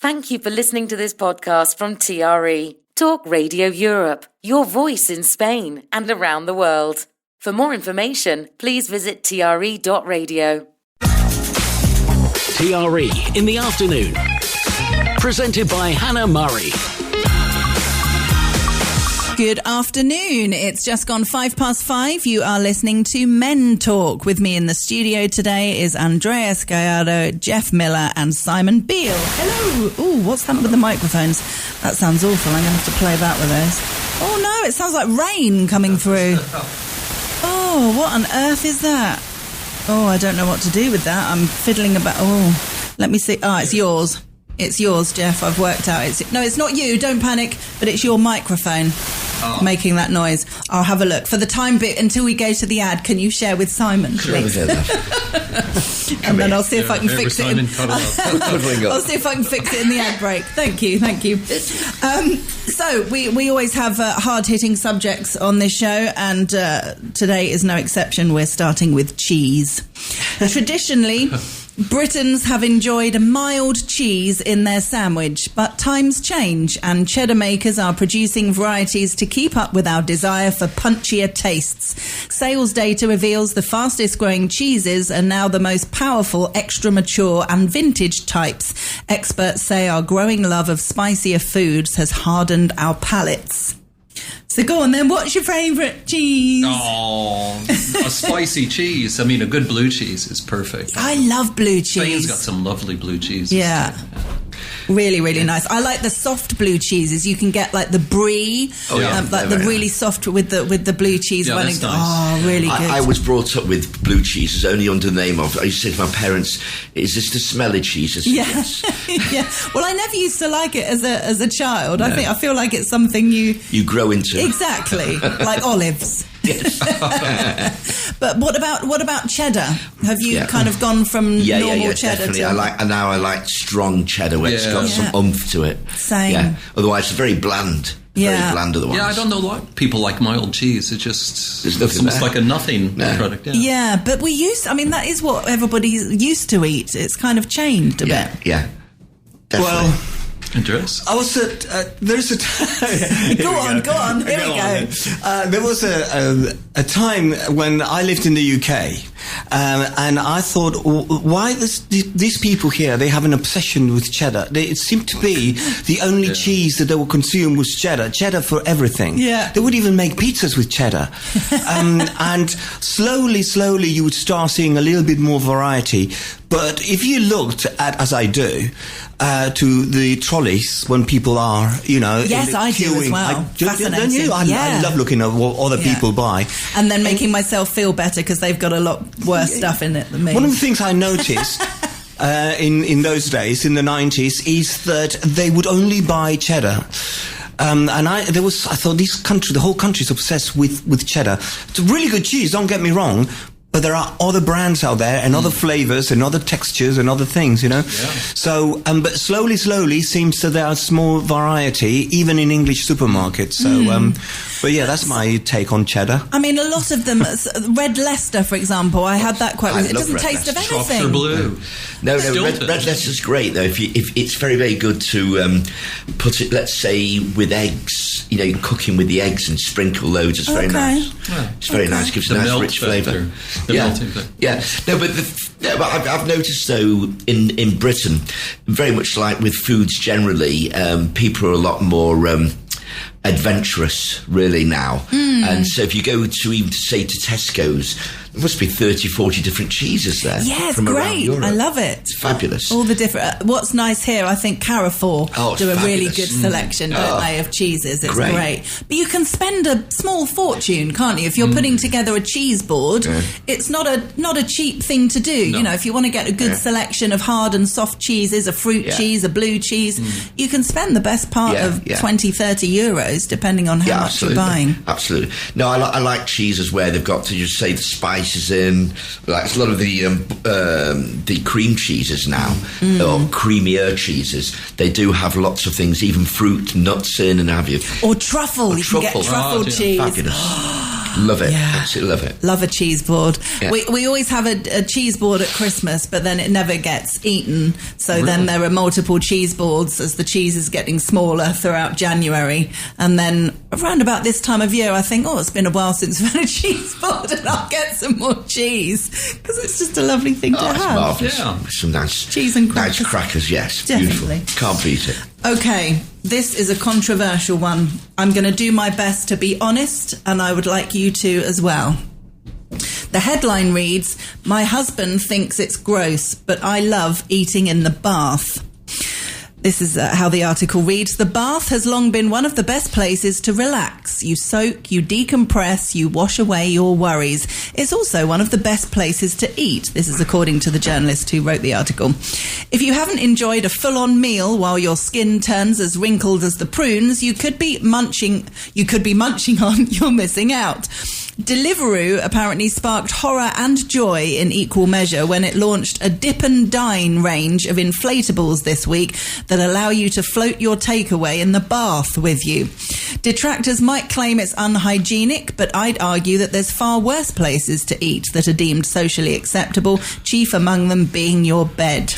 Thank you for listening to this podcast from TRE, Talk Radio Europe, your voice in Spain and around the world. For more information, please visit tre.radio. TRE in the afternoon. Presented by Hannah Murray. Good afternoon. It's just gone 5:05. You are listening to Men Talk. With me in the studio today is Andreas Gallardo, Jeff Miller and Simon Beale. Hello. Ooh, what's happened with the microphones? That sounds awful. I'm going to have to play back with those. Oh no, it sounds like rain coming through. Oh, what on earth is that? Oh, I don't know what to do with that. I'm fiddling about. Oh, let me see. Oh, it's yours. It's yours, Jeff. I've worked out. No, it's not you. Don't panic. But it's your microphone making that noise. I'll have a look. For the time bit, until we go to the ad, can you share with Simon, please? And then I'll see if I can fix it. I'll see if I can fix it in the ad break. Thank you. So we always have hard-hitting subjects on this show, and today is no exception. We're starting with cheese. Traditionally, Britons have enjoyed a mild cheese in their sandwich, but times change and cheddar makers are producing varieties to keep up with our desire for punchier tastes. Sales data reveals the fastest growing cheeses are now the most powerful, extra mature and vintage types. Experts say our growing love of spicier foods has hardened our palates. So go on then, what's your favourite cheese? Oh, a spicy cheese. I mean, a good blue cheese is perfect. I love blue cheese. Spain's got some lovely blue cheeses. Yeah. Really, really nice. I like the soft blue cheeses. You can get like the brie, the really soft with the blue cheese. Yeah, that's nice. Oh, really good. I was brought up with blue cheeses only under the name of, I used to say to my parents, is this the smelly cheeses? Yeah. Yeah. Well, I never used to like it as a child. No. I feel like it's something you grow into. Exactly. Like olives. Yes. But what about cheddar? Have you kind of gone from normal cheddar definitely. to... I like strong cheddar where it's got some oomph to it. Same. Yeah. Otherwise, it's very bland. Very bland otherwise. Yeah, I don't know why people like mild cheese. It's almost like a nothing product. Yeah, but that is what everybody used to eat. It's kind of changed a bit. Yeah, definitely. Well, Andreas? I was there's a go on, here we go. There was a time when I lived in the UK, and I thought, why these people here, they have an obsession with cheddar. It seemed to be the only cheese that they would consume was cheddar for everything. Yeah. They would even make pizzas with cheddar. And slowly you would start seeing a little bit more variety. But if you looked at, as I do, to the trolleys when people are, yes, I do as well. Don't you? I love looking at what other people buy. And then making myself feel better because they've got a lot worse stuff in it than me. One of the things I noticed in those days, in the 90s, is that they would only buy cheddar. And I thought the whole country's obsessed with cheddar. It's a really good cheese, don't get me wrong. But there are other brands out there and other flavours and other textures and other things, Yeah. So, but slowly seems that there's more variety, even in English supermarkets. So, but yeah, that's my take on cheddar. I mean, a lot of them, Red Leicester, for example, I had that quite. It doesn't taste of anything. Shropshire Blue. No, Red Leicester's great though. If it's very, very good to put it, let's say, with eggs. Cooking with the eggs and sprinkle loads. It's very nice. Yeah. It's very nice. Gives a nice rich flavour. Yeah. No, but I've noticed though in Britain, very much like with foods generally, people are a lot more adventurous really now. And so if you go to even say to Tesco's, there must be 30, 40 different cheeses there. Yeah, it's great. I love it. It's fabulous. All the different... what's nice here, I think Carrefour do a really good selection, don't they, of cheeses. It's great. But you can spend a small fortune, can't you? If you're putting together a cheese board, it's not a cheap thing to do. No. If you want to get a good selection of hard and soft cheeses, a fruit cheese, a blue cheese, you can spend the best part of 20, 30 euros, depending on how much you're buying. Absolutely. No, I like cheeses where they've got to just say the spices in, like a lot of the cream cheeses now, or creamier cheeses. They do have lots of things, even fruit, nuts in, and have you. Or truffle. You can get truffle cheese. Fabulous. Love it. Yeah. Absolutely love it. Love a cheese board. Yeah. We always have a cheese board at Christmas, but then it never gets eaten. So then there are multiple cheese boards as the cheese is getting smaller throughout January. And then around about this time of year, I think, it's been a while since we've had a cheese board, and I'll get some more cheese, because it's just a lovely thing to It's have. marvellous. Yeah. Some nice Cheese and crackers. Nice crackers, yes. Definitely. Beautiful. Can't beat it. Okay, this is a controversial one. I'm going to do my best to be honest, and I would like you to as well. The headline reads, "My husband thinks it's gross, but I love eating in the bath." This is how the article reads. "The bath has long been one of the best places to relax. You soak, you decompress, you wash away your worries. It's also one of the best places to eat." This is according to the journalist who wrote the article. "If you haven't enjoyed a full-on meal while your skin turns as wrinkled as the prunes you could be munching on, you're missing out." Deliveroo apparently sparked horror and joy in equal measure when it launched a Dip and Dine range of inflatables this week that allow you to float your takeaway in the bath with you. Detractors might claim it's unhygienic, but I'd argue that there's far worse places to eat that are deemed socially acceptable, chief among them being your bed.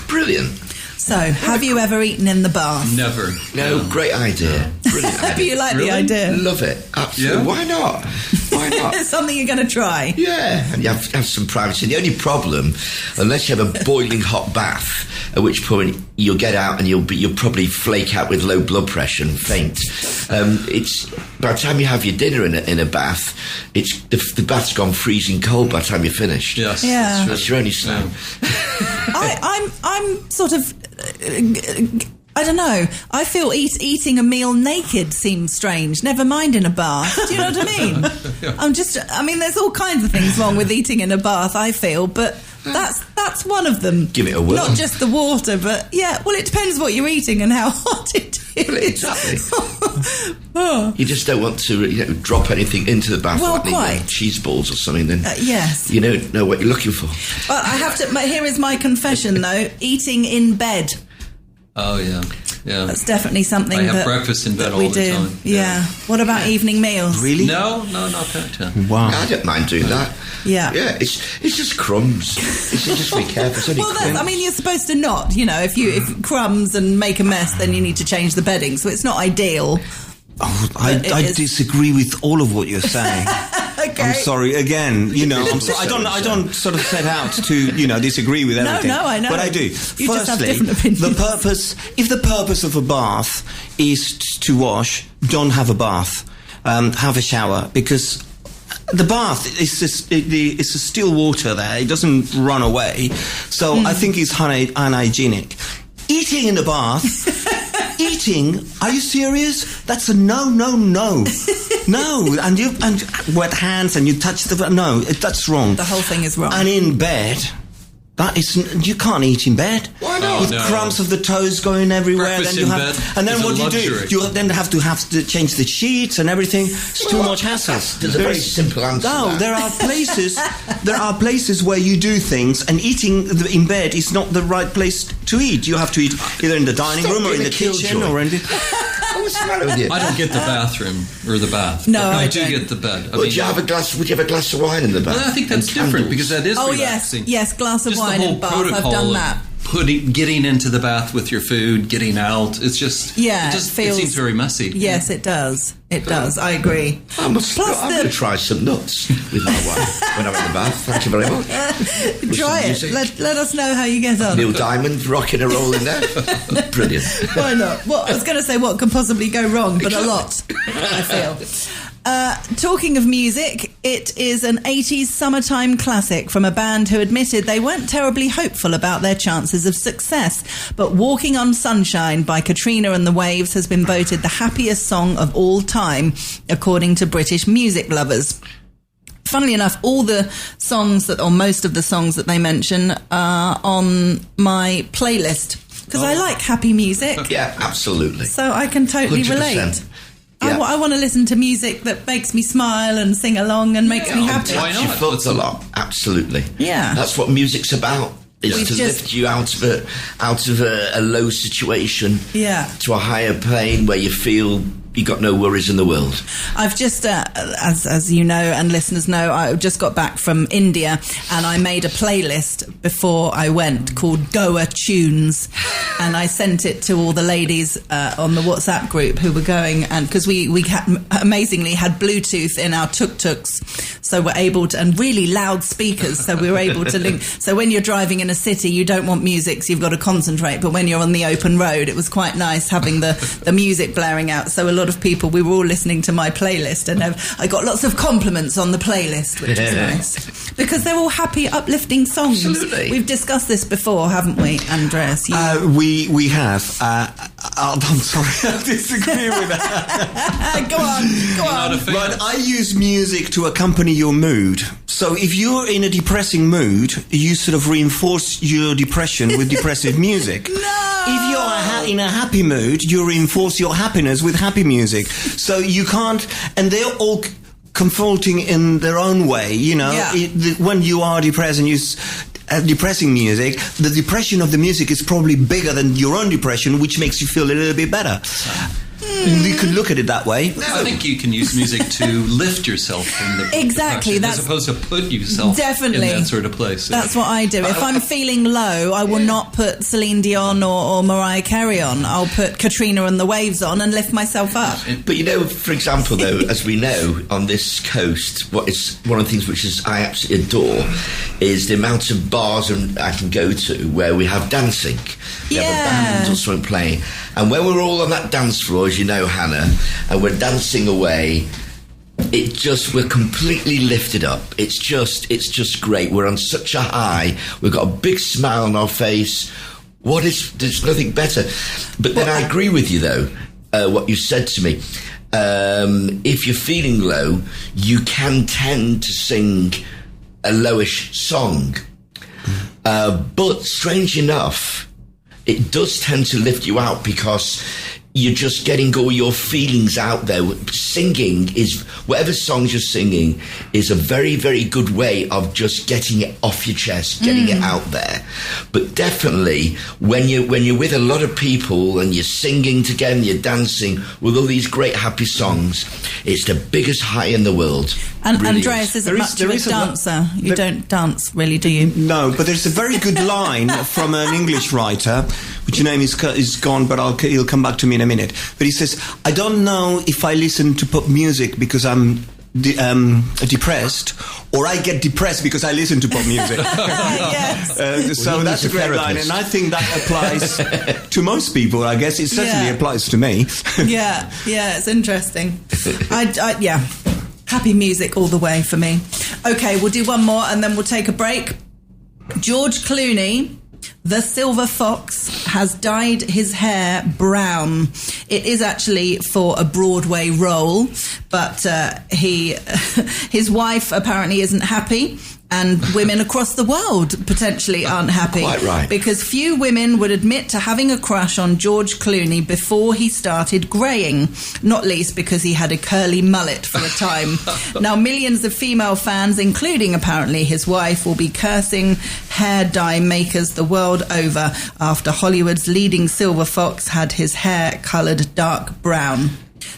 Brilliant. So, have you ever eaten in the bath? Never. No, great idea. Brilliant idea. You like Really? the idea? Love it. Absolutely. Yeah. Why not? Why not? It's something you're going to try. Yeah, and you have some privacy. The only problem, unless you have a boiling hot bath, at which point you'll get out and you'll probably flake out with low blood pressure and faint. It's by the time you have your dinner in a bath, it's the bath's gone freezing cold by the time you're finished. Yes. Yeah. That's your only sign. I'm sort of, I don't know. I feel eating a meal naked seems strange. Never mind in a bath. Do you know what I mean? There's all kinds of things wrong with eating in a bath, I feel, but that's one of them. Give it a whirl. Not just the water, but yeah. Well, it depends what you're eating and how hot it is. Well, exactly. You just don't want to drop anything into the bath, Well, like quite. Cheese balls or something. Then yes. you don't know what you're looking for. But I have to. Here is my confession, though: eating in bed. Oh, yeah. Yeah. That's definitely something I have that breakfast in bed that all we the do. time. Yeah. What about evening meals? Really? No, not that. Wow. I don't mind doing that. Yeah. Yeah, it's just crumbs. It's just be careful. It's only Well, crumbs. you're supposed to not. If crumbs and make a mess, then you need to change the bedding. So it's not ideal. Oh, But it I is- disagree with all of what you're saying. Okay. I'm sorry again. I'm sorry. I don't sort of set out to disagree with everything. No, I know. But I do. You just have Firstly, different opinions. if the purpose of a bath is to wash, don't have a bath. Have a shower, because the bath is just it's a still water there. It doesn't run away. So I think it's unhygienic. Eating in the bath. Eating? Are you serious? That's a no. No, and wet hands and you touch that's wrong. The whole thing is wrong. And in bed, you can't eat in bed. Why not? With No. crumbs of the toes going everywhere. Breakfast then you in have, bed and then is a what do you do? luxury. You then have to change the sheets and everything. It's too much hassle. There's a very simple answer. No, to that. there are places where you do things, and eating in bed is not the right place to eat. You have to eat either in the dining Stop room or in being the a kitchen killjoy. or in the. What's the matter with you? I don't get the bathroom or the bath. No, but I I do don't. get the bed. Would you have a glass of wine in the bath? Well, I think that's And different candles? because that is Oh, relaxing. yes, glass of Just wine the whole in bath. I've protocol done of that. Getting into the bath with your food, getting out. It's just Yeah, It seems very messy. Yes, it does. It does. I agree. I'm going Plus to try some nuts with my wife when I'm in the bath. Thank you very much. Try it. music. Let us know how you get on. Neil Diamond rocking a roll in there. Brilliant. Why not? I was going to say what could possibly go wrong, but a lot, I feel. Talking of music, it is an 80s summertime classic from a band who admitted they weren't terribly hopeful about their chances of success. But Walking on Sunshine by Katrina and the Waves has been voted the happiest song of all time, according to British music lovers. Funnily enough, all the songs or most of the songs that they mention are on my playlist, because I like happy music. Yeah, absolutely. So I can totally 100%. relate. Yeah. I want to listen to music that makes me smile and sing along and makes me happy. Why Touch your not? foot a lot. Absolutely. Yeah. That's what music's about. Is We've to just- lift you out of a low situation Yeah. to a higher plane where you feel you got no worries in the world. I've just, as you know and listeners know, I just got back from India and I made a playlist before I went called Goa Tunes, and I sent it to all the ladies on the WhatsApp group who were going, and because we amazingly had Bluetooth in our tuk-tuks, so we're able to, and really loud speakers, so we were able to link. So when you're driving in a city, you don't want music, so you've got to concentrate, but when you're on the open road, it was quite nice having the music blaring out. So a lot of people, we were all listening to my playlist, and I got lots of compliments on the playlist, which is nice, because they're all happy, uplifting songs. Absolutely. We've discussed this before, haven't we, Andreas? We have. I'm sorry, I disagree with that. Go on. But I use music to accompany your mood. So if you're in a depressing mood, you sort of reinforce your depression with depressive music. No! If you're in a happy mood, you reinforce your happiness with happy music. So you can't, and they're all comforting in their own way, you know. Yeah. When you are depressed and you depressing music, the depression of the music is probably bigger than your own depression, which makes you feel a little bit better. You could look at it that way. I think you can use music to lift yourself from the exactly, as opposed to put yourself in that sort of place. That's what I do. If I'm feeling low, I will not put Celine Dion or Mariah Carey on. I'll put Katrina and the Waves on and lift myself up. But you know, for example, though, as we know, on this coast, what is one of the things which I absolutely adore is the amount of bars I can go to where we have dancing. We have a band or something playing. And when we're all on that dance floor, as you know, Hannah, and we're dancing away, we're completely lifted up. It's just great. We're on such a high. We've got a big smile on our face. There's nothing better. But then I agree with you, though, what you said to me. If you're feeling low, you can tend to sing a lowish song. But strange enough, it does tend to lift you out because you're just getting all your feelings out there. Singing is, whatever songs you're singing is a very, very good way of just getting it off your chest, getting it out there. But definitely when you're with a lot of people and you're singing together and you're dancing with all these great happy songs, it's the biggest high in the world. And really Andreas isn't much of a dancer. You don't dance, really, do you? No, but there's a very good line from an English writer, which name is gone, but he'll come back to me in a minute. But he says, I don't know if I listen to pop music because I'm depressed, or I get depressed because I listen to pop music. Yes. So that's a great line, and I think that applies to most people. I guess it certainly applies to me. yeah, it's interesting. Happy music all the way for me. Okay, we'll do one more and then we'll take a break. George Clooney, the Silver Fox, has dyed his hair brown. It is actually for a Broadway role, but his wife apparently isn't happy, and women across the world potentially aren't happy. Quite right. Because few women would admit to having a crush on George Clooney before he started greying, not least because he had a curly mullet for a time. Now, millions of female fans, including apparently his wife, will be cursing hair dye makers the world over after Hollywood's leading silver fox had his hair coloured dark brown.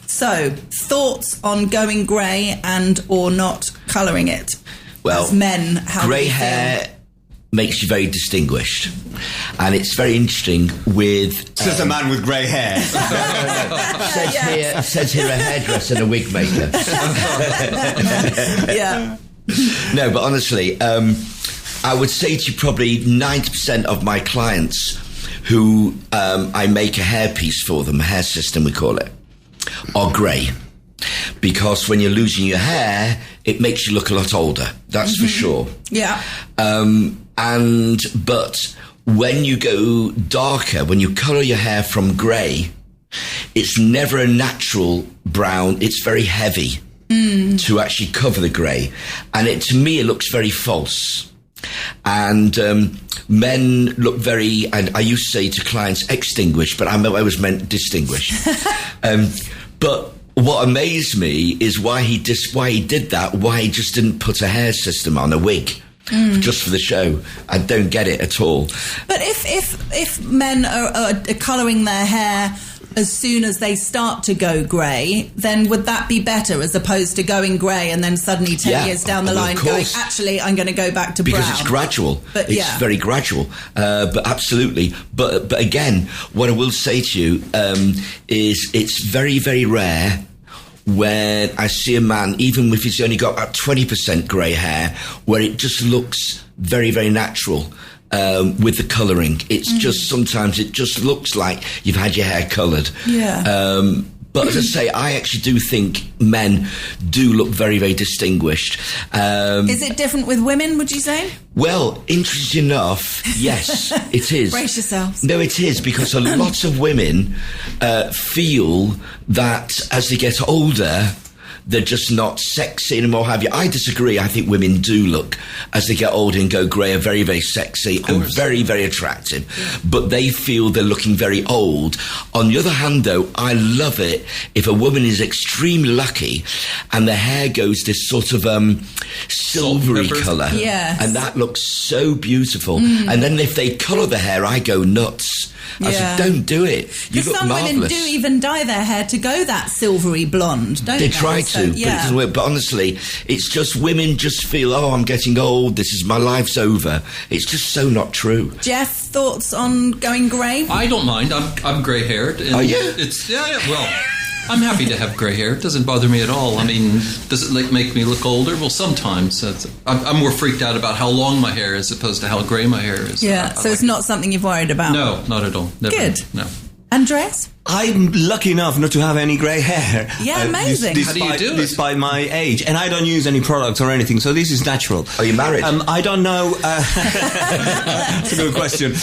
So, thoughts on going grey and or not colouring it? Well, as men, how grey hair makes you very distinguished, and it's very interesting with... Says a man with grey hair. says here a hairdresser and a wig maker. Yeah. No, but honestly, I would say to you probably 90% of my clients who I make a hairpiece for them, a hair system we call it, are grey. Because when you're losing your hair, it makes you look a lot older. That's for sure. Yeah. But when you go darker, when you colour your hair from grey, it's never a natural brown. It's very heavy to actually cover the grey. And to me, it looks very false. And men look very, and I used to say to clients, extinguished, but I always meant distinguished. But what amazed me is why he did that, why he just didn't put a hair system on, a wig, just for the show. I don't get it at all. But if men are colouring their hair as soon as they start to go grey, then would that be better as opposed to going grey and then suddenly 10 years down the line going, actually, I'm going to go back to brown? Because it's gradual. It's very gradual. But absolutely. But again, what I will say to you is it's very, very rare when I see a man, even if he's only got about 20% grey hair, where it just looks very, very natural. With the colouring, it's just sometimes it just looks like you've had your hair coloured. Yeah. But as I say, I actually do think men do look very, very distinguished. Is it different with women, would you say? Well, interesting enough, yes, it is. Brace yourselves. No, it is, because a lot of women feel that as they get older, they're just not sexy anymore, have you? I disagree. I think women do look, as they get older and go grey, are very, very sexy and very, very attractive. Yeah. But they feel they're looking very old. On the other hand, though, I love it if a woman is extremely lucky and the hair goes this sort of silvery colour. Yes. And that looks so beautiful. And then if they colour the hair, I go nuts. I said, don't do it. You look some marvellous. Women do even dye their hair to go that silvery blonde, don't they? They try to, but it doesn't work. But honestly, it's just women just feel, I'm getting old, my life's over. It's just so not true. Jeff, thoughts on going grey? I don't mind. I'm grey-haired. Oh, yeah? Well, I'm happy to have grey hair. It doesn't bother me at all. I mean, does it make me look older? Well, sometimes. I'm more freaked out about how long my hair is as opposed to how grey my hair is. Yeah, so it's not something you've worried about? No, not at all. Never. Good. No. Andreas? I'm lucky enough not to have any grey hair. Yeah, amazing. How do you do it? Despite my age. And I don't use any products or anything, so this is natural. Are you married? I don't know. That's a good question.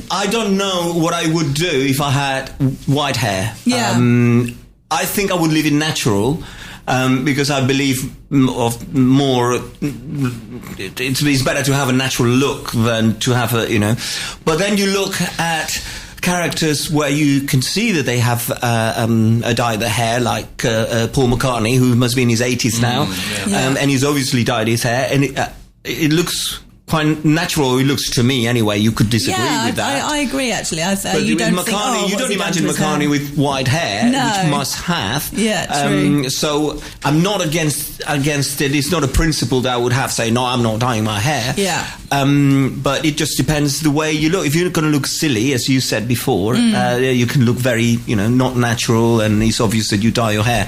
I don't know what I would do if I had white hair. Yeah. I think I would leave it natural. Because I believe it's better to have a natural look than to have But then you look at characters where you can see that they have dyed their hair, like Paul McCartney, who must be in his 80s now, and he's obviously dyed his hair, and it looks quite natural. It looks to me, anyway. You could disagree with that. I agree. Actually, but you don't think, you don't imagine McCartney with white hair, which must have. Yeah, true. So I'm not against it. It's not a principle that I would have say no, I'm not dyeing my hair. Yeah. But it just depends the way you look. If you're going to look silly, as you said before, you can look very, not natural, and it's obvious that you dye your hair.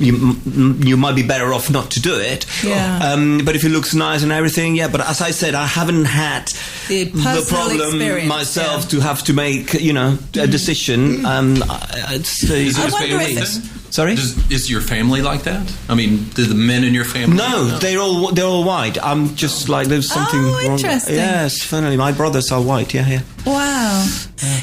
You might be better off not to do it. Yeah. But if it looks nice and everything, But as I said, I haven't had the problem myself to have to make, a decision. Sorry? Is your family like that? I mean, do the men in your family? No, they're all white. I'm just like there's something wrong. Interesting. Yes, funny. My brothers are white. Yeah. Wow.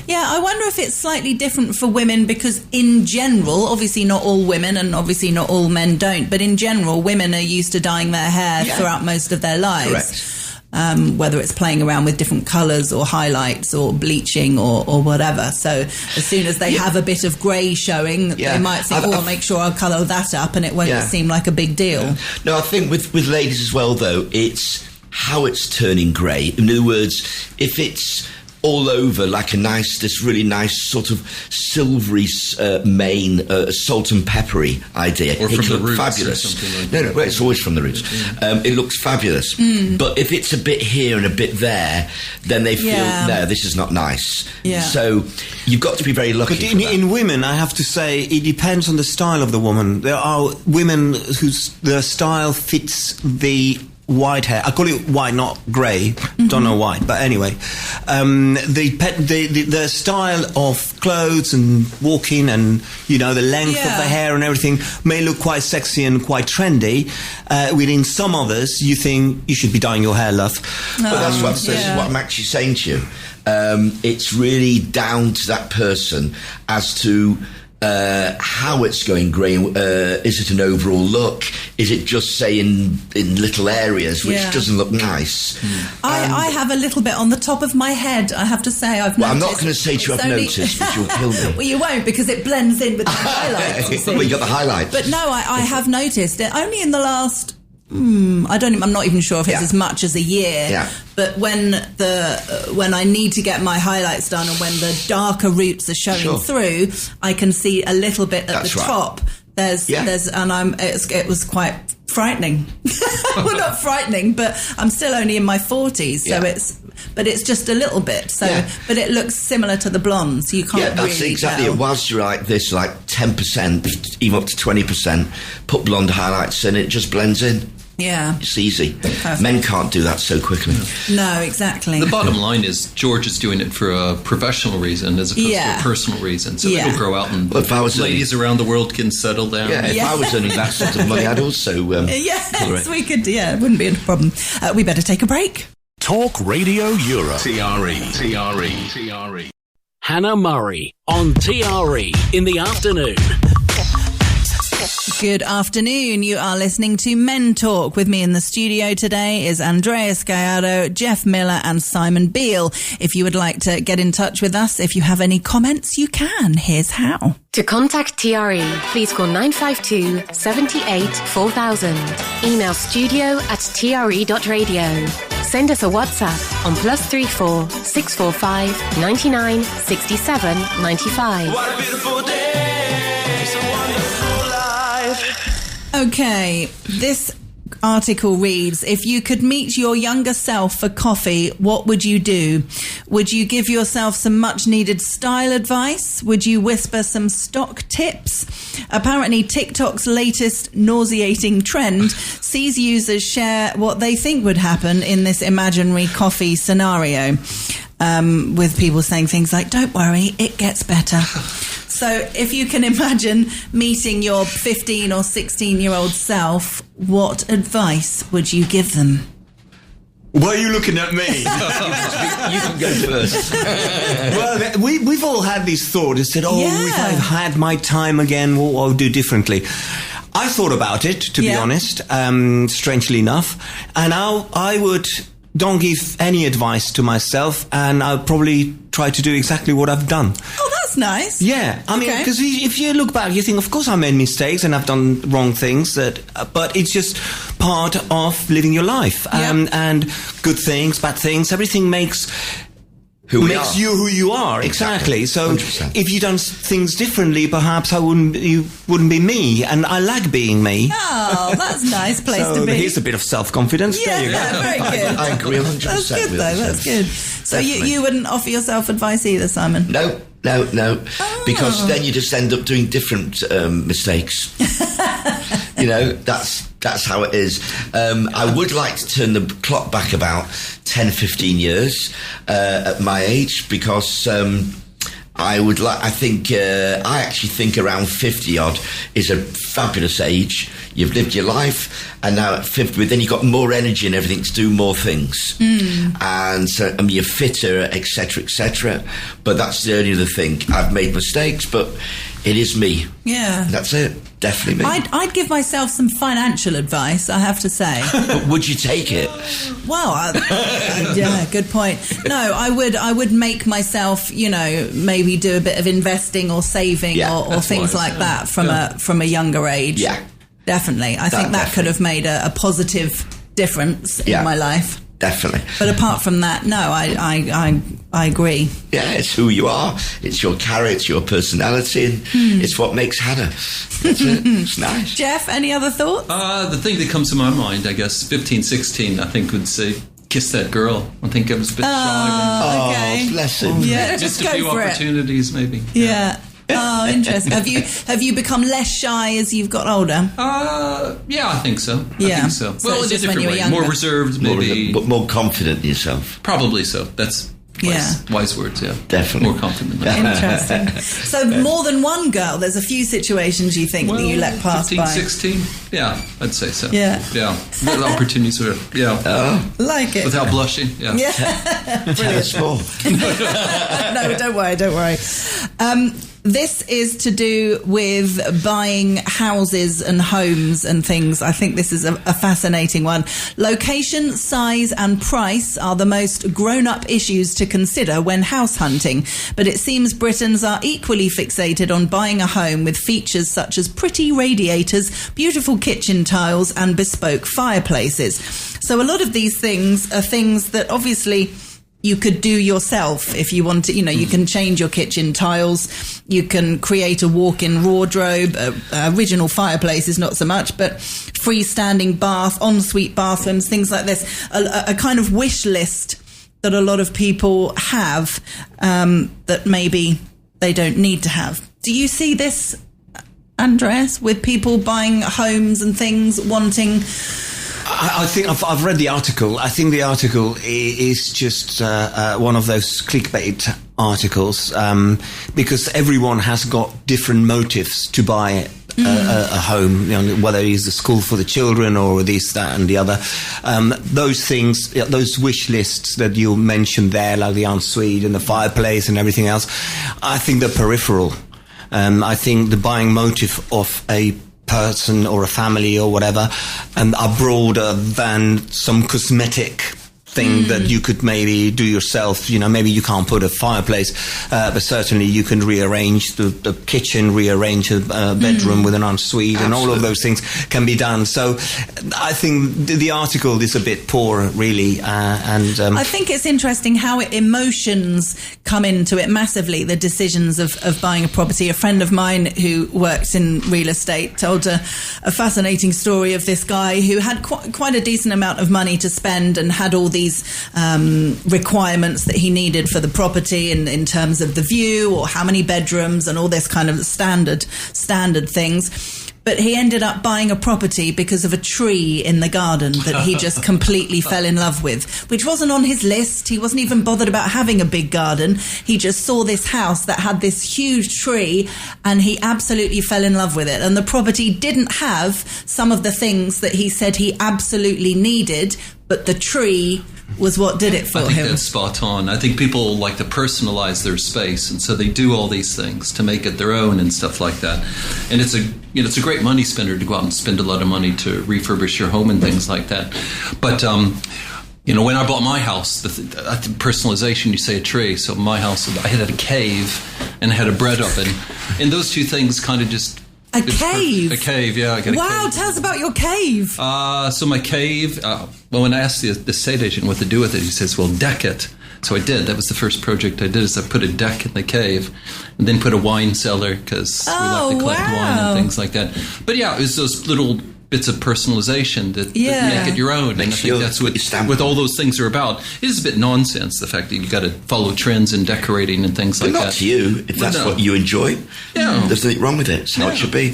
Yeah, I wonder if it's slightly different for women because in general, obviously not all women and obviously not all men don't, but in general, women are used to dyeing their hair throughout most of their lives. Correct. Whether it's playing around with different colours or highlights or bleaching or whatever. So as soon as they have a bit of grey showing, they might think, I'll make sure I'll colour that up and it won't seem like a big deal. Yeah. No, I think with ladies as well, though, it's how it's turning grey. In other words, if it's all over like this really nice sort of silvery mane, salt and peppery idea. Or from the roots fabulous. Or something like that. No, it's always from the roots. It looks fabulous. But if it's a bit here and a bit there, then they feel, no, this is not nice. Yeah. So you've got to be very lucky. But in women, I have to say, it depends on the style of the woman. There are women their style fits the white hair. I call it white, not grey. Don't know why, but anyway, the style of clothes and walking and the length of the hair and everything may look quite sexy and quite trendy. Within some others, you think you should be dyeing your hair, love. But that's what I'm actually saying to you. It's really down to that person as to how it's going grey. Is it an overall look? Is it just, say, in little areas, which doesn't look nice? I have a little bit on the top of my head, I have to say. I've noticed. I'm not going to say to you I've noticed, which you'll kill me. Well, you won't, because it blends in with the highlights. Well, you got the highlights. But no, I have noticed it only in the last I'm not even sure if it's as much as a year. Yeah. But when I need to get my highlights done, and when the darker roots are showing through, I can see a little bit at the top. It was quite frightening. Well, not frightening, but I'm still only in my 40s, so it's just a little bit. So, but it looks similar to the blonde, so you can't. Yeah, that's really exactly tell. it. Whilst you're like this, like 10%, even up to 20%, put blonde highlights in, it just blends in. Yeah. It's easy. Perfect. Men can't do that so quickly. No, exactly. The bottom line is George is doing it for a professional reason as opposed to a personal reason. So it'll grow out, and ladies around the world can settle down. Yeah, if I was earning that sort of money, I'd also yes, we could. Yeah, it wouldn't be a problem. We better take a break. Talk Radio Europe. TRE. Hannah Murray on TRE in the afternoon. Good afternoon. You are listening to Men Talk. With me in the studio today is Andreas Gallardo, Jeff Miller and Simon Beale. If you would like to get in touch with us, if you have any comments, you can. Here's how. To contact TRE, please call 952 78 4000. Email studio@tre.radio. Send us a WhatsApp on +34 645 99 67 95. What a beautiful day. It's a wonderful life. Okay, this article reads, if you could meet your younger self for coffee, what would you do? Would you give yourself some much needed style advice? Would you whisper some stock tips? Apparently TikTok's latest nauseating trend sees users share what they think would happen in this imaginary coffee scenario, with people saying things like, don't worry, it gets better. So if you can imagine meeting your 15 or 16-year-old self, what advice would you give them? Why are you looking at me? You can go first. Well, we've all had this thought. It said, if I had my time again, what I would do differently. I thought about it, to be honest, strangely enough. And I would don't give any advice to myself, and I'll probably try to do exactly what I've done. Oh, that's nice. Yeah, I mean, because if you look back, you think, of course I made mistakes and I've done wrong things, but it's just part of living your life. And good things, bad things, everything makes you who you are. Exactly. So 100%. if you done things differently, perhaps you wouldn't be me, and I like being me. Oh, that's a nice place so to be. Here's a bit of self-confidence. Yeah, there you go. very good. I agree 100%. That's good, though. That's good. So you wouldn't offer yourself advice either, Simon? No. Because then you just end up doing different mistakes. That's how it is. I would like to turn the clock back about 10, 15 years at my age, because I actually think around 50 odd is a fabulous age. You've lived your life, and now at 50, then you've got more energy and everything to do more things. And so you're fitter, etc., etc. But that's the only other thing. I've made mistakes, but it is me. Yeah. That's it. Definitely me. I'd give myself some financial advice, I have to say. But would you take it? Well, yeah, good point. No, I would make myself, maybe do a bit of investing or saving or things like that from a younger age. Yeah. Definitely. I think that could have made a positive difference in my life. Definitely. But apart from that, no, I agree. Yeah, it's who you are. It's your character, it's your personality, and it's what makes Hannah. That's it. It's nice. Jeff, any other thoughts? The thing that comes to my mind, I guess, 15, 16, I think would say, kiss that girl. I think I was a bit shy. Okay. Oh, bless him. Yeah, just go a few for opportunities, maybe. Yeah. Oh, interesting. Have you become less shy as you've got older? Yeah, I think so. Yeah. I think so. So Well, it's in a just when different you were way. younger. More reserved, maybe. But more confident in yourself. Probably so. That's wise words, yeah. Definitely. More confident. Interesting. So more than one girl, there's a few situations you think that you let pass 15, by. 16? Yeah, I'd say so. Yeah. Yeah. The opportunities were, Like it. without blushing, Yeah. Tell us more. No, don't worry. This is to do with buying houses and homes and things. I think this is a fascinating one. Location, size and price are the most grown-up issues to consider when house hunting. But it seems Britons are equally fixated on buying a home with features such as pretty radiators, beautiful kitchen tiles and bespoke fireplaces. So a lot of these things are things that obviously you could do yourself if you want to. You know, you can change your kitchen tiles, you can create a walk-in wardrobe, original fireplaces, not so much, but freestanding bath, ensuite bathrooms, things like this. A kind of wish list that a lot of people have that maybe they don't need to have. Do you see this, Andreas, with people buying homes and things, wanting... I think I've read the article. I think the article is just one of those clickbait articles because everyone has got different motives to buy a home, you know, whether it is the school for the children or this, that and the other. Those things, those wish lists that you mentioned there, like the ensuite and the fireplace and everything else, I think they're peripheral. I think the buying motive of a person or a family or whatever are broader than some cosmetic thing that you could maybe do yourself. You know, maybe you can't put a fireplace, but certainly you can rearrange the kitchen, rearrange a bedroom with an ensuite, and all of those things can be done. So I think the article is a bit poor, really. I think it's interesting how emotions come into it massively, the decisions of buying a property. A friend of mine who works in real estate told a fascinating story of this guy who had quite a decent amount of money to spend and had all these requirements that he needed for the property in terms of the view or how many bedrooms and all this kind of standard things. But he ended up buying a property because of a tree in the garden that he just completely fell in love with, which wasn't on his list. He wasn't even bothered about having a big garden. He just saw this house that had this huge tree and he absolutely fell in love with it. And the property didn't have some of the things that he said he absolutely needed, but the tree was what did it for him. I think that's spot on. I think people like to personalize their space, and so they do all these things to make it their own and stuff like that. And it's a great money spender to go out and spend a lot of money to refurbish your home and things like that. But when I bought my house, the personalization, you say a tree. So my house, I had a cave and I had a bread oven, and those two things kind of just. A cave? A cave, yeah. I got a cave. Tell us about your cave. So my cave, when I asked the estate agent what to do with it, he says, well, deck it. So I did. That was the first project I did, is I put a deck in the cave and then put a wine cellar because we like to collect wine and things like that. But yeah, it was those little bits of personalization that make it your own. And I think that's what all those things are about. It is a bit nonsense, the fact that you got to follow trends in decorating and things like that. But not to you, if that's what you enjoy. Yeah. There's nothing wrong with it. It's how it should be.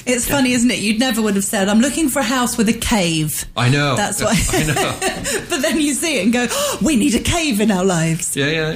It's funny, isn't it? You'd never would have said, I'm looking for a house with a cave. I know. That's why. I know. But then you see it and go, we need a cave in our lives. Yeah.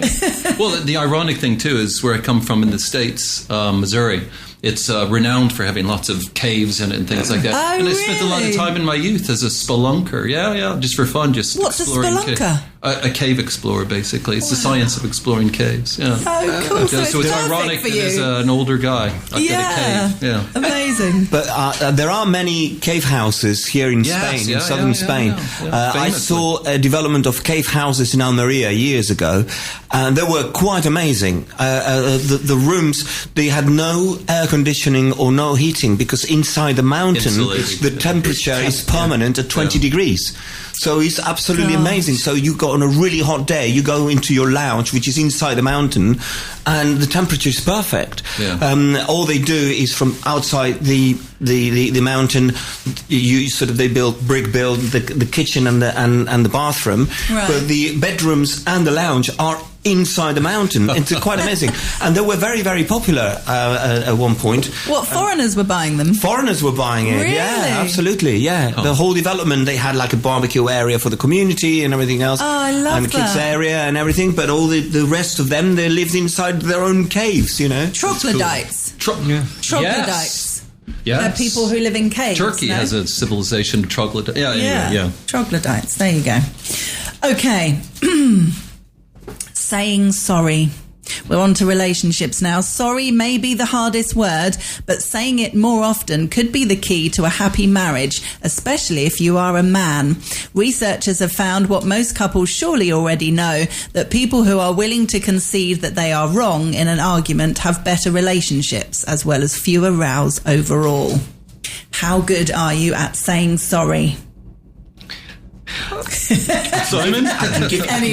Well, the ironic thing, too, is where I come from in the States, Missouri. It's renowned for having lots of caves in it and things like that. Oh, and I spent a lot of time in my youth as a spelunker. Yeah, just for fun, just What's exploring. What's a spelunker? A cave explorer, basically. It's the science of exploring caves. Yeah. Oh, cool. So it's ironic that as an older guy, I've got a cave. Yeah. Amazing. But there are many cave houses here in Spain, in southern Spain. I saw a development of cave houses in Almeria years ago, and they were quite amazing. The rooms, they had no air conditioning or no heating because inside the mountain, the temperature is permanent at 20 degrees. So it's absolutely amazing. So you go on a really hot day, you go into your lounge, which is inside the mountain, and the temperature is perfect. Yeah. All they do is from outside the mountain, they brick build the kitchen and the bathroom, but the bedrooms and the lounge are inside the mountain. It's quite amazing. And they were very, very popular at one point. What, foreigners were buying them? Foreigners were buying it. Really? Yeah, absolutely. Yeah. The whole development, they had like a barbecue area for the community and everything else. Oh, I love and the kids area and everything. But all the rest of them, they lived inside their own caves, you know. Troglodytes. Troglodytes. Yes. They're people who live in caves. Turkey has a civilization of troglodytes. Yeah. Troglodytes. There you go. Okay. Saying sorry. We're on to relationships now. Sorry may be the hardest word, but saying it more often could be the key to a happy marriage, especially if you are a man. Researchers have found what most couples surely already know, that people who are willing to concede that they are wrong in an argument have better relationships, as well as fewer rows overall. How good are you at saying sorry? Simon? I can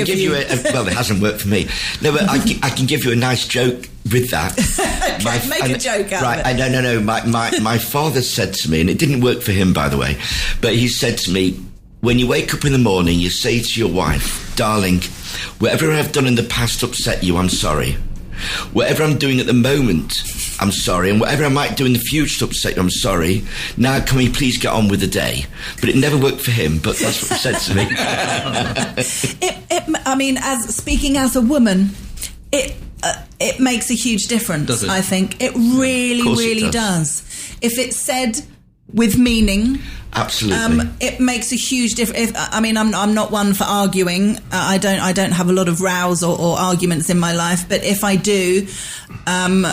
give you well, it hasn't worked for me. No, but I can give you a nice joke with that. Make a joke out of it. No. My father said to me, and it didn't work for him, by the way, but he said to me, when you wake up in the morning, you say to your wife, darling, whatever I've done in the past upset you, I'm sorry. Whatever I'm doing at the moment, I'm sorry, and whatever I might do in the future to upset you, I'm sorry. Now, can we please get on with the day? But it never worked for him, but that's what he said to me. I mean, speaking as a woman, it makes a huge difference, Does it? I think. It really does. If it's said with meaning... Absolutely. It makes a huge difference. I'm not one for arguing. I don't have a lot of rows or arguments in my life. But if I do, an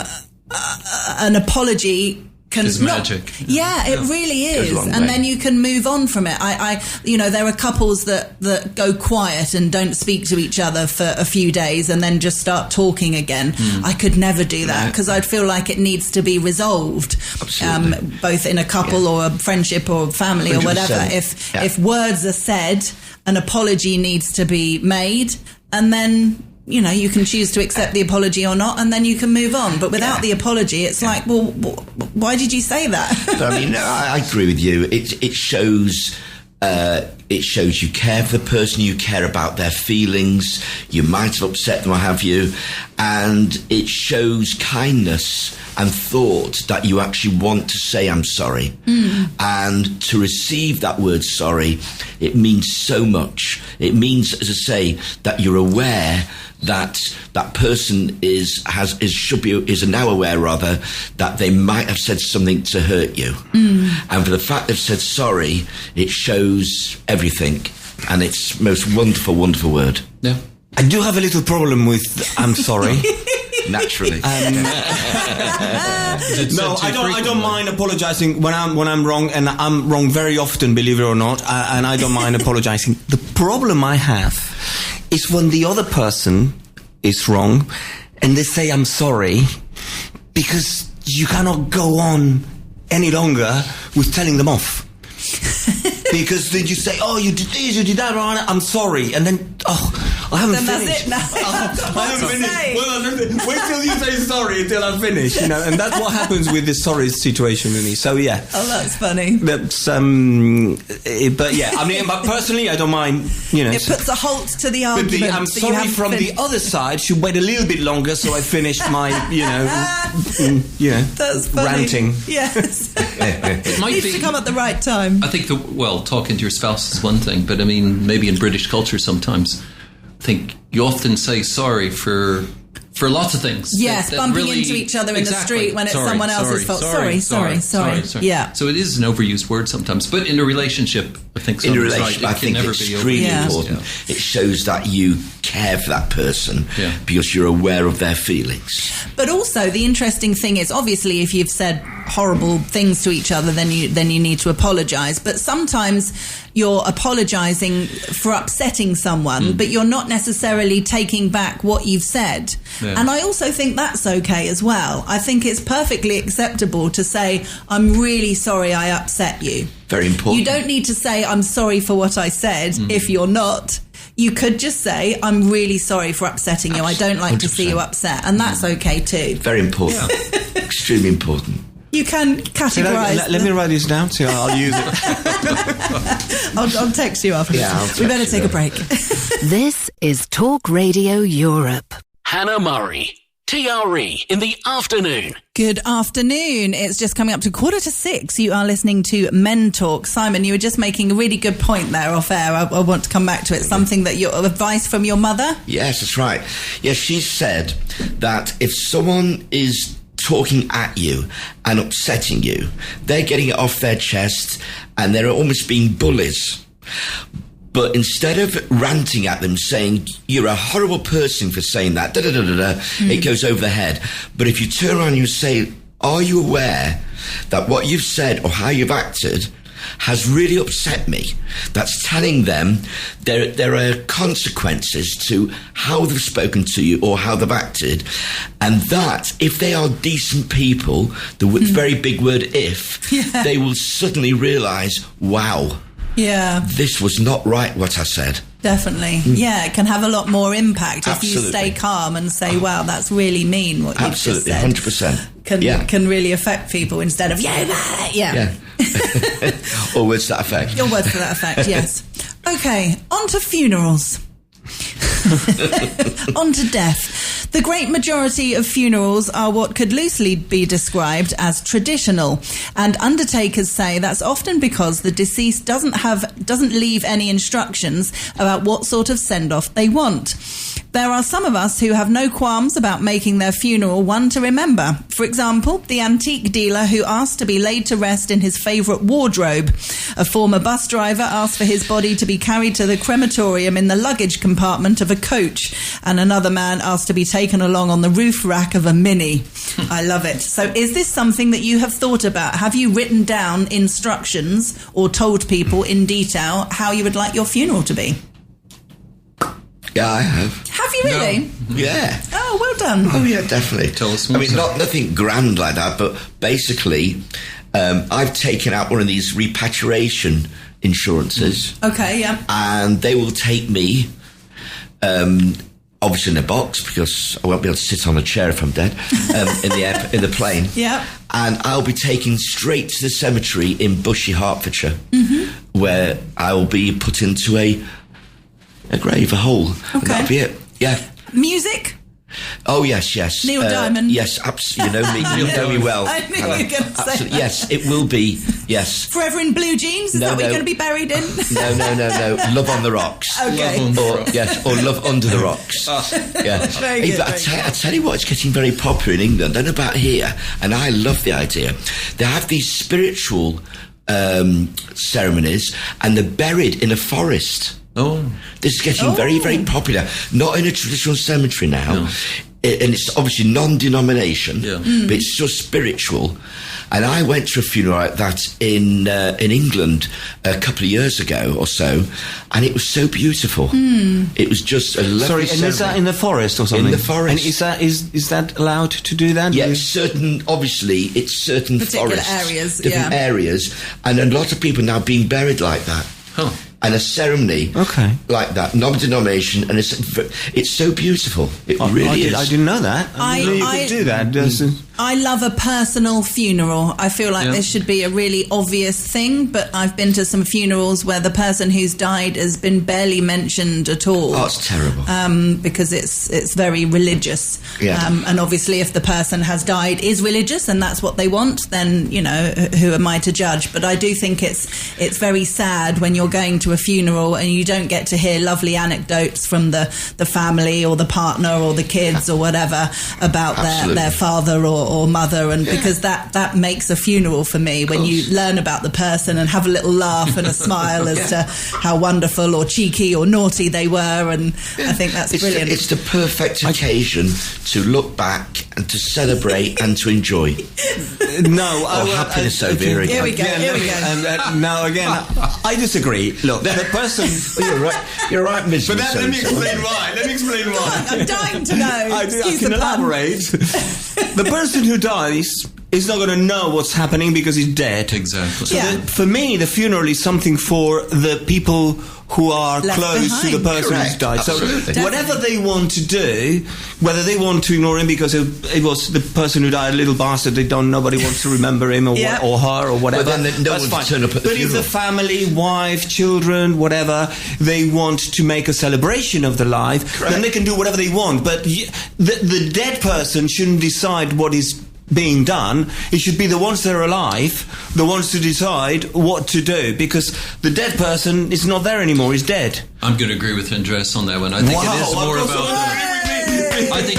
apology can It's magic. Yeah, it really is. And then you can move on from it. There are couples that go quiet and don't speak to each other for a few days and then just start talking again. I could never do that because I'd feel like it needs to be resolved. Absolutely. Both in a couple or a friendship or family 100%. Or whatever. If words are said, an apology needs to be made, and then you can choose to accept the apology or not, and then you can move on. But without the apology, it's like, well, why did you say that? But I agree with you. It shows you care for the person, you care about their feelings, you might have upset them, what have you, and it shows kindness and thought that you actually want to say I'm sorry. And to receive that word sorry, it means so much. It means, as I say, that you're aware that that person is now aware rather that they might have said something to hurt you, and for the fact they've said sorry, it shows everything, and it's the most wonderful word. Yeah, I do have a little problem with I'm sorry. Naturally. No, I don't mind apologizing when I'm wrong, and I'm wrong very often, believe it or not, and I don't mind apologizing. The problem I have is when the other person is wrong and they say I'm sorry, because you cannot go on any longer with telling them off. Because then you say, oh, you did this, you did that, I'm sorry, and then, I haven't finished. That's it now. I haven't finished. Well, wait till you say sorry until I'm finished, and that's what happens with this sorry situation, really. So, yeah. Oh, that's funny. That's, but yeah, but personally, I don't mind, It puts a halt to the argument. But I'm sorry from the other side should wait a little bit longer so I finished my, that's funny. Ranting. Yes. It might needs to come at the right time. I think talking to your spouse is one thing, but maybe in British culture sometimes, I think you often say sorry for lots of things. Yes, bumping into each other in the street when it's someone else's fault. Sorry. Yeah. So it is an overused word sometimes, but in a relationship, I think in a relationship, I think it's extremely important. Yeah. It shows that you care for that person because you're aware of their feelings. But also, the interesting thing is, obviously, if you've said horrible things to each other, then you need to apologise. But sometimes you're apologising for upsetting someone, but you're not necessarily taking back what you've said. Yeah. And I also think that's okay as well. I think it's perfectly acceptable to say, I'm really sorry I upset you. Very important. You don't need to say, I'm sorry for what I said, if you're not. You could just say, I'm really sorry for upsetting you. I don't like 100%. To see you upset. And that's okay too. Very important. Yeah. Extremely important. You can categorise. Let me write this down, so I'll use it. I'll text you after. Yeah, we better take a break. This is Talk Radio Europe. Hannah Murray, TRE in the afternoon. Good afternoon. It's just coming up to 5:45. You are listening to Men Talk. Simon, you were just making a really good point there off air. I want to come back to it. Something that your advice from your mother? Yes, that's right. Yes, she said that if someone is talking at you and upsetting you, they're getting it off their chest and they're almost being bullies. But instead of ranting at them, saying, you're a horrible person for saying that, it goes over the head. But if you turn around and you say, are you aware that what you've said or how you've acted has really upset me? That's telling them there are consequences to how they've spoken to you or how they've acted. And that, if they are decent people, the very big word if, they will suddenly realise, wow, this was not right what I said. Definitely. Yeah, it can have a lot more impact if you stay calm and say, wow, that's really mean what you've just said. 100%. Can really affect people instead of, yeah. Or words to that effect. Your words to that effect, yes. Okay, on to funerals. On to death. The great majority of funerals are what could loosely be described as traditional, and undertakers say that's often because the deceased doesn't leave any instructions about what sort of send-off they want. There are some of us who have no qualms about making their funeral one to remember. For example, the antique dealer who asked to be laid to rest in his favourite wardrobe. A former bus driver asked for his body to be carried to the crematorium in the luggage compartment of a coach. And another man asked to be taken along on the roof rack of a Mini. I love it. So is this something that you have thought about? Have you written down instructions or told people in detail how you would like your funeral to be? Yeah, I have. Have you really? No. Yeah. Oh, well done. Oh, yeah, definitely. Tell us more. I mean, nothing grand like that, but basically, I've taken out one of these repatriation insurances. Okay, yeah. And they will take me, obviously in a box, because I won't be able to sit on a chair if I'm dead, in the plane. Yeah. And I'll be taken straight to the cemetery in Bushey, Hertfordshire, where I will be put into a grave, a hole. Okay. And that'll be it. Yeah. Music? Oh, yes. Neil Diamond? Yes, absolutely. You know me. You know me well. I knew you were going to say that. Yes, it will be. Yes. Forever in Blue Jeans? Is that what you're going to be buried in? No. Love on the Rocks. Okay. Or Love Under the Rocks. Yeah. Very good. But I tell you what, it's getting very popular in England. I don't know about here, and I love the idea. They have these spiritual ceremonies, and they're buried in a forest. Oh. This is getting very, very popular. Not in a traditional cemetery now. No. And it's obviously non-denomination, but it's just spiritual. And I went to a funeral like that in England a couple of years ago or so, and it was so beautiful. It was just a lovely Sorry, and ceremony. is that in the forest or something? In the forest. And is that allowed to do that? Yeah, it's certain particular forests. Different areas. And a lot of people now being buried like that. Huh. And a ceremony like that, non-denomination, and it's so beautiful. It really is. I didn't know that. I didn't know you could do that. I love a personal funeral. I feel like this should be a really obvious thing, but I've been to some funerals where the person who's died has been barely mentioned at all. Oh, it's terrible. Because it's very religious. Yeah. And obviously if the person has died is religious and that's what they want, then, you know, who am I to judge? But I do think it's very sad when you're going to a funeral and you don't get to hear lovely anecdotes from the family or the partner or the kids or whatever about their father or mother, and because that makes a funeral for me, when you learn about the person and have a little laugh and a smile as to how wonderful or cheeky or naughty they were, and I think that's brilliant. It's the perfect occasion to look back and to celebrate and to enjoy. Happiness over here again. Here we go. Now again, I disagree. Look, the person... You're right, Miss. But let me explain why. I'm dying to know. I can elaborate. The person who dies is not going to know what's happening because he's dead. Exactly. So for me, the funeral is something for the people who are left close behind. to the person who's died. Absolutely. So whatever they want to do, whether they want to ignore him because it was the person who died, a little bastard, nobody wants to remember him or her or whatever. But then no one fine. turn up at the But funeral. if the family, wife, children, whatever, they want to make a celebration of the life, then they can do whatever they want. But the dead person shouldn't decide what is being done. It should be the ones that are alive, the ones to decide what to do, because the dead person is not there anymore. He's dead. I'm going to agree with Andreas on that one. I think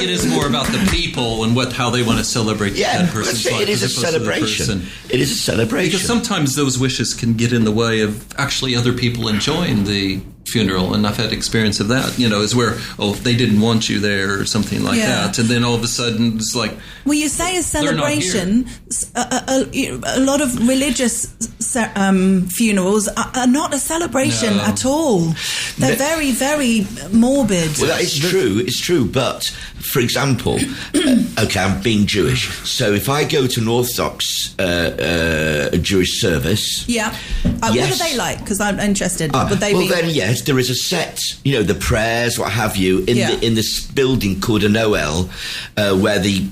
it is more about the people and how they want to celebrate that person's life. It is a celebration. It is a celebration. Because sometimes those wishes can get in the way of actually other people enjoying the funeral, and I've had experience of that, is where, they didn't want you there or something like that. And then all of a sudden it's like... Well, you say a celebration. A lot of religious funerals are not a celebration at all. They're very, very morbid. Well, that is true. It's true. But, for example, I'm being Jewish. So if I go to an Orthodox Jewish service... Yeah. What are they like? Because I'm interested. Would they be... then, yes, there is a set, the prayers, what have you, in this building called a Noel, where the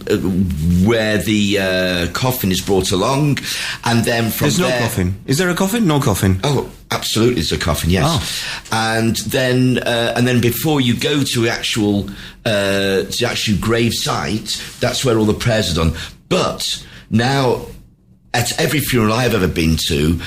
coffin is brought along, and then from There's no coffin. Is there a coffin? No coffin. Oh, absolutely, there's a coffin. Yes. Oh. And then before you go to actual grave site, that's where all the prayers are done. But now, at every funeral I've ever been to,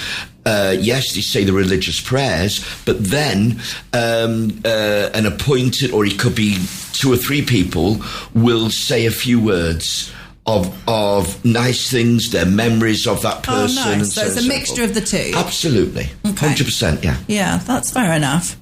yes, they say the religious prayers, but then an appointed, or it could be 2 or 3 people, will say a few words of nice things, their memories of that person. Oh, nice. And so it's a mixture of the two. Absolutely. Okay. 100%, yeah. Yeah, that's fair enough.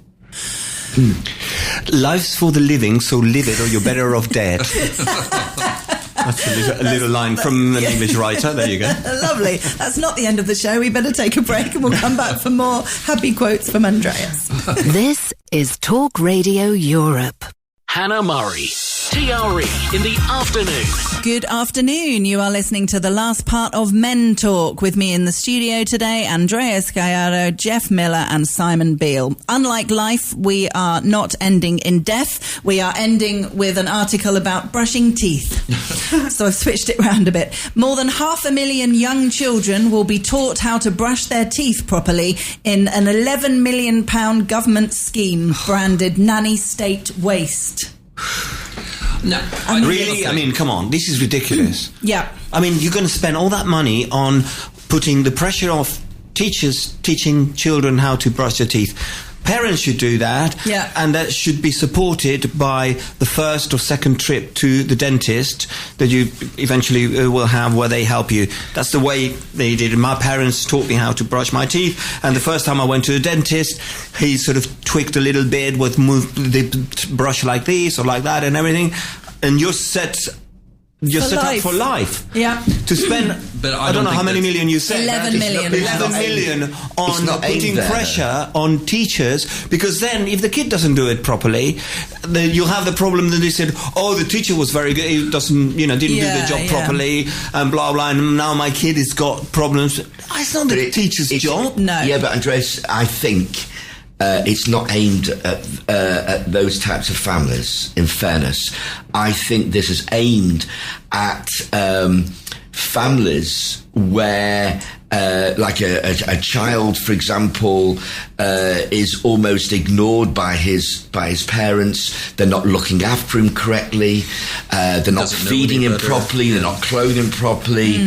Life's for the living, so live it or you're better off dead. That's a little line from an English writer. There you go. Lovely. That's not the end of the show. We better take a break and we'll come back for more happy quotes from Andreas. This is Talk Radio Europe. Hannah Murray, TRE in the afternoon. Good afternoon. You are listening to the last part of Men Talk with me in the studio today, Andreas Gallardo, Jeff Miller and Simon Beale. Unlike life, we are not ending in death. We are ending with an article about brushing teeth. So I've switched it round a bit. More than 500,000 young children will be taught how to brush their teeth properly in an £11 million government scheme branded Nanny State Waste. No, really? I mean, come on, this is ridiculous. Yeah. I mean, you're going to spend all that money on putting the pressure of teachers teaching children how to brush their teeth. Parents should do that, and that should be supported by the first or second trip to the dentist that you eventually will have, where they help you. That's the way they did it. My parents taught me how to brush my teeth, and the first time I went to the dentist, he sort of tweaked a little bit, would move the brush like this or like that and everything, and you're set... You're set up for life. Yeah. To spend, but I don't know how many million you said. 11 million. 11 million on putting pressure on teachers, because then if the kid doesn't do it properly, then you'll have the problem that they said, oh, the teacher was very good, he didn't do the job properly, and blah, blah, and now my kid has got problems. It's not the teacher's job. No. Yeah, but Andreas, I think... it's not aimed at those types of families, in fairness. I think this is aimed at families where like a child, for example, is almost ignored by his parents. They're not looking after him correctly. They're not feeding him properly. They're not clothing him properly.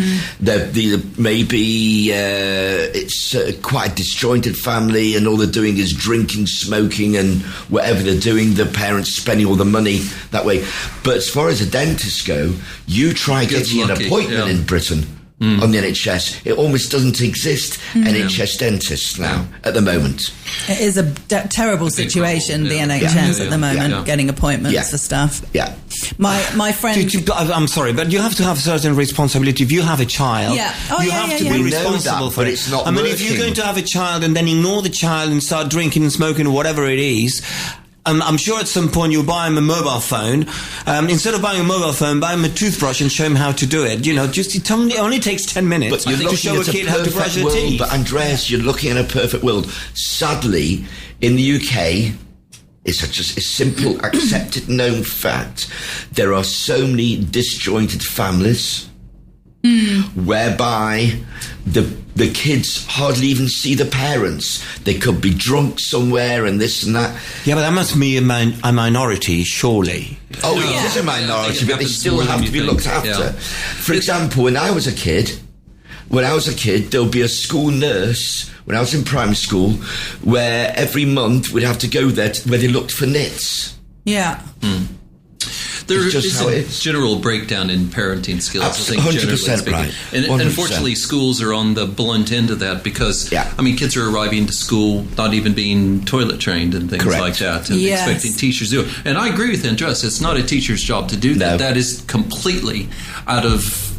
Maybe it's quite a disjointed family, and all they're doing is drinking, smoking, and whatever they're doing. The parents spending all the money that way. But as far as the dentists go, you try getting an appointment in Britain. On the NHS, it almost doesn't exist. NHS dentists now at the moment. It is a terrible situation. The NHS at the moment, getting appointments for stuff. Yeah, my friend. I'm sorry, but you have to have a certain responsibility. If you have a child, you have to be responsible for it. It's not if you're going to have a child and then ignore the child and start drinking and smoking or whatever it is. I'm sure at some point you'll buy him a mobile phone. Instead of buying a mobile phone, buy him a toothbrush and show him how to do it. It only takes 10 minutes to show a kid how to brush their teeth. But Andreas, you're looking at a perfect world. Sadly, in the UK, it's just a simple, accepted, known fact. There are so many disjointed families whereby the kids hardly even see the parents. They could be drunk somewhere and this and that. Yeah, but that must be a minority, surely. Oh, it is a minority, but they still have to be looked after. Yeah. For example, when I was a kid, there'll be a school nurse, when I was in primary school, where every month we'd have to go there where they looked for nits. Yeah. There it's just is how it a is. general breakdown in parenting skills. Absolutely, I think, generally 100% speaking. right. And 100%. unfortunately, schools are on the blunt end of that because, I mean, kids are arriving to school not even being toilet trained and things Correct. like that, and Yes. expecting teachers to do it. And I agree with Andres. It's not a teacher's job to do that. No. That is completely out of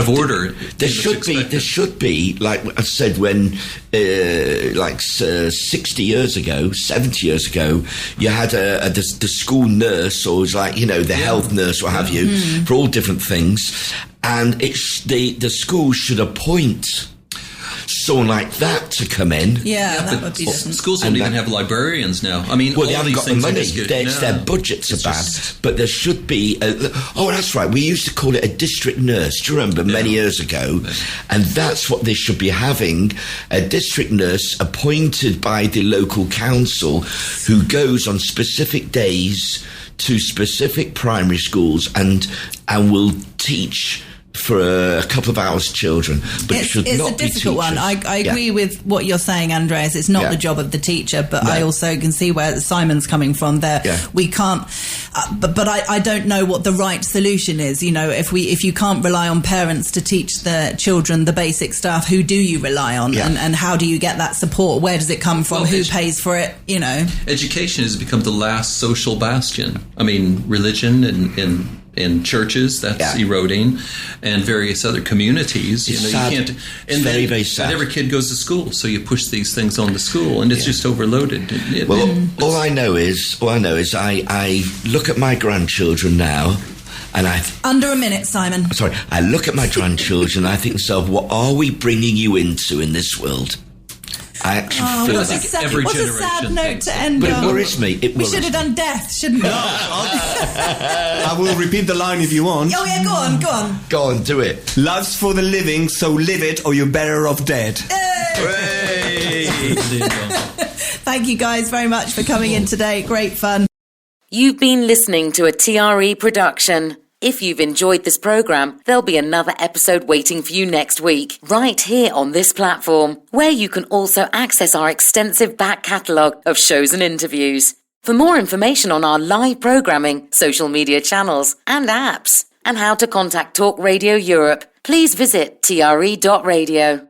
order. There should be, like I said, when 60 years ago, 70 years ago, you had the school nurse, or it was like, the health nurse, what have you, for all different things, and the school should appoint someone like that to come in. That would be different. Schools don't even have librarians now. I mean, they haven't got the money. Their budgets are bad. But there should be. That's right. We used to call it a district nurse. Do you remember many years ago? And that's what they should be having: a district nurse appointed by the local council, who goes on specific days to specific primary schools and will teach for a couple of hours children, but it should not be It's a difficult one. I agree with what you're saying, Andreas. It's not the job of the teacher, but I also can see where Simon's coming from there. We can't, but I don't know what the right solution is. If you can't rely on parents to teach the children the basic stuff, who do you rely on, and how do you get that support? Where does it come from? Who pays for it? Education has become the last social bastion. I mean, religion in churches, that's eroding, and various other communities. It's sad. You can't. It's very, very sad. Not every kid goes to school, so you push these things on the school, and it's just overloaded. All I know is I look at my grandchildren now, and under a minute, Simon. Sorry, I look at my grandchildren, and I think to myself, what are we bringing you into in this world? I actually feel what's a sad note to end but on. It worries me. We should have done death, shouldn't we? I will repeat the line if you want. Oh yeah, go on. Go on, do it. Love's for the living, so live it, or you're better off dead. Thank you guys very much for coming in today. Great fun. You've been listening to a TRE production. If you've enjoyed this programme, there'll be another episode waiting for you next week, right here on this platform, where you can also access our extensive back catalogue of shows and interviews. For more information on our live programming, social media channels and apps, and how to contact Talk Radio Europe, please visit tre.radio.